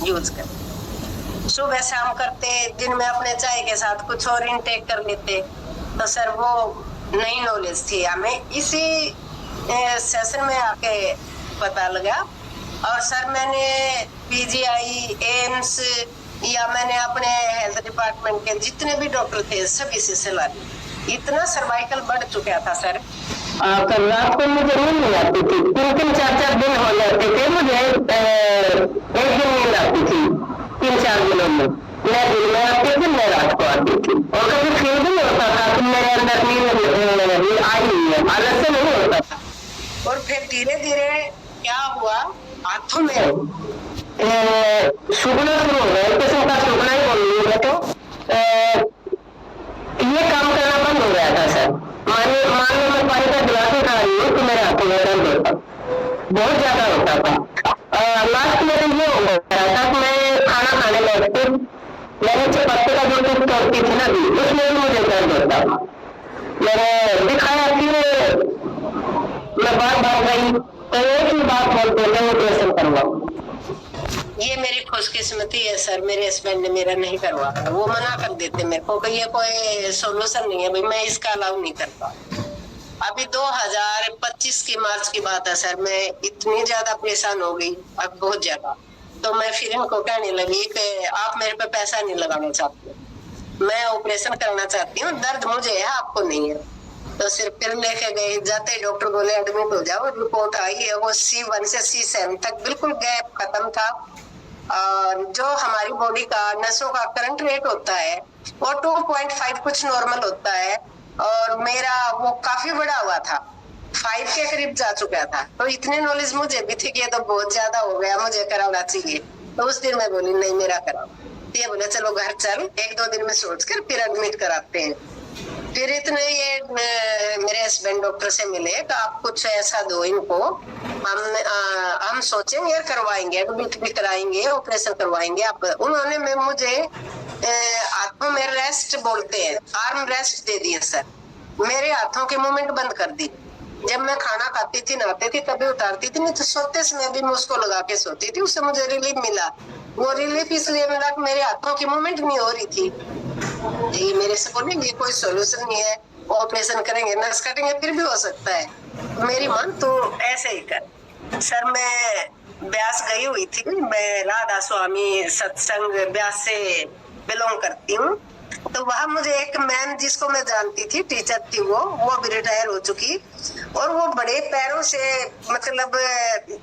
Use कर। सुबह शाम करते, दिन में अपने चाय के साथ कुछ और इनटेक कर लेते। तो सर वो नई नॉलेज थी हमें, इसी सेशन में आके पता लगा। और सर मैंने पीजीआई, एम्स या मैंने अपने हेल्थ डिपार्टमेंट के जितने भी डॉक्टर थे सभी से सलाह ली। इतना सर्वाइकल बढ़ चुका था सर। कल रात को मुझे नींद नहीं आती थी, 3-3, 4-4 दिन हो जाते थे मुझे, एक दिन नींद आती थी 3-4 दिनों में। मैं दिन में आती थी, मैं रात को आती थी, और कभी फील भी नहीं होता था कि मेरे अंदर नींद आई हुई है, आलस से नहीं होता था। और फिर धीरे धीरे क्या हुआ, हाथों में सूखना शुरू हो गया, किस्म का सूखना ही बोलूंगी मैं तो। ये काम करना बंद हो गया था सर। मान लो मैं पानी का गिलास उठा रही हूँ तो मेरे हाथों में दर्द होता, बहुत ज्यादा होता था। लास्ट में तो ये हो गया था कि मैं खाना खाने लगती, मैंने चपाती का जो टूट तोड़ती थी ना, उसमें भी मुझे दर्द होता था। मैंने दिखाया कि मैं बार बार गई तो एक ही बात बोलते, मैं ऑपरेशन करवाऊँ। ये मेरी खुशकिस्मती है सर, मेरे हस्बैंड ने मेरा नहीं करवाया। वो मना कर देते मेरे को कि ये कोई सोल्यूशन नहीं है भाई, मैं इसका अलाउ नहीं करता। अभी 2025 की मार्च की बात है सर, मैं इतनी ज्यादा परेशान हो गई, अब बहुत ज्यादा। तो मैं फिर इनको कहने लगी कि आप मेरे पे पैसा नहीं लगाना चाहते, मैं ऑपरेशन करना चाहती हूँ, दर्द मुझे है, आपको नहीं है। तो सिर्फ फिर लेके गए, जाते डॉक्टर बोले एडमिट हो जाओ। रिपोर्ट आई है, वो C1 से C7 तक बिल्कुल गैप खत्म था। और जो हमारी बॉडी का नसों का करंट रेट होता है वो 2.5 कुछ नॉर्मल होता है, और मेरा वो काफी बड़ा हुआ था, 5 के करीब जा चुका था। तो इतने नॉलेज मुझे भी थी कि ये तो बहुत ज्यादा हो गया, मुझे कराना चाहिए। तो उस दिन मैं बोली नहीं मेरा कराओ। ये बोले चलो घर चल, 1-2 दिन में सोच कर फिर एडमिट कराते हैं। फिर इतने ये मेरे हस्बैंड डॉक्टर से मिले तो आप कुछ ऐसा दो इनको, हम सोचेंगे करवाएंगे, एडमिट भी कराएंगे, ऑपरेशन करवाएंगे। आप उन्होंने मैं मुझे हाथों में रेस्ट बोलते हैं, आर्म रेस्ट दे दिए सर। मेरे हाथों के मूवमेंट बंद कर दी। जब मैं खाना खाती थी, नहाती थी, तभी उतारती थी, नहीं तो सोते समय भी मैं उसको लगा के सोती थी। उससे मुझे रिलीफ मिला। वो रिलीफ इसलिए मिला कि मेरे हाथों की मूवमेंट नहीं हो रही थी। ये मेरे से बोले ये कोई सोल्यूशन नहीं है, ऑपरेशन करेंगे, नर्स कटेंगे, फिर भी हो सकता है। मेरी मन तो ऐसे ही कर। सर मैं ब्यास गई हुई थी, मैं राधा स्वामी सत्संग ब्यास से बिलोंग करती हूँ। तो वहां मुझे एक मैम जिसको मैं जानती थी, टीचर थी, वो भी रिटायर हो चुकी, और वो बड़े पैरों से मतलब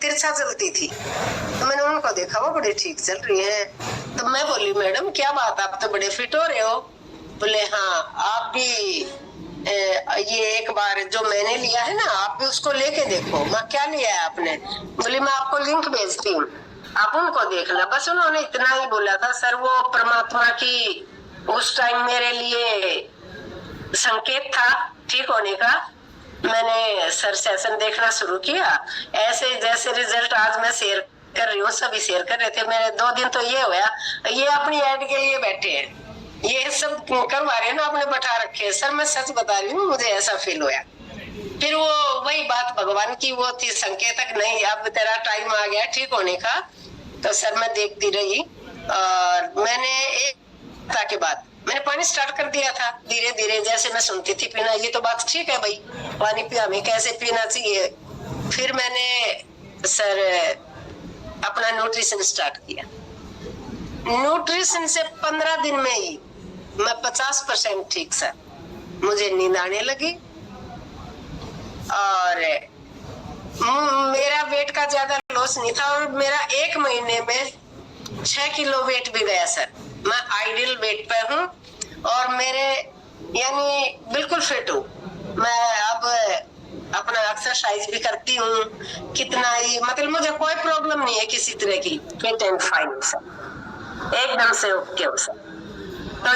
तिरछा चलती थी। तो मैंने उनको देखा, वो बड़ी ठीक चल रही है। तो मैं बोली मैडम क्या बात, आप तो बड़े फिट हो रहे हो। बोले हाँ आप भी ये एक बार जो मैंने लिया है ना, आप भी उसको लेके देखो। मैं क्या लिया है आपने? बोले मैं आपको लिंक भेजती हूँ, आप उनको देखना। बस उन्होंने इतना ही बोला था सर। वो परमात्मा की उस टाइम मेरे लिए संकेत था ठीक होने का। मैंने सर सेशन देखना शुरू किया, ऐसे जैसे रिजल्ट आज मैं शेयर कर रही हूँ, सभी शेयर कर रहे थे। मेरे 2 दिन तो ये हुआ, ये अपनी ऐड के लिए बैठे हैं, ये सब करवा रहे हैं ना, आपने बैठा रखे हैं। सर मैं सच बता रही हूँ, मुझे ऐसा फील हुआ। फिर वो वही बात भगवान की वो थी, संकेतक नहीं, अब तेरा टाइम आ गया ठीक होने का। तो सर मैं देखती रही, और मैंने एक हफ्ते के बाद मैंने पानी स्टार्ट कर दिया था धीरे धीरे। जैसे मैं सुनती थी पीना, ये तो बात ठीक है भाई, पानी पिया हमें कैसे पीना चाहिए। फिर मैंने सर अपना न्यूट्रिशन स्टार्ट किया। न्यूट्रिशन से 15 दिन में ही मैं 50% ठीक सर, मुझे नींद आने लगी, और मेरा वेट का ज्यादा लॉस नहीं था, और मेरा 1 महीने में 6 किलो वेट भी गया सर। मैं आइडियल वेट पे हूँ, और मेरे यानी बिल्कुल फिट हूँ। मैं अब अपना एक्सरसाइज भी करती हूँ कितना ही, मतलब मुझे कोई प्रॉब्लम नहीं है किसी तरह की। फिट एंड फाइन सर, एकदम से ओके हो सर। तो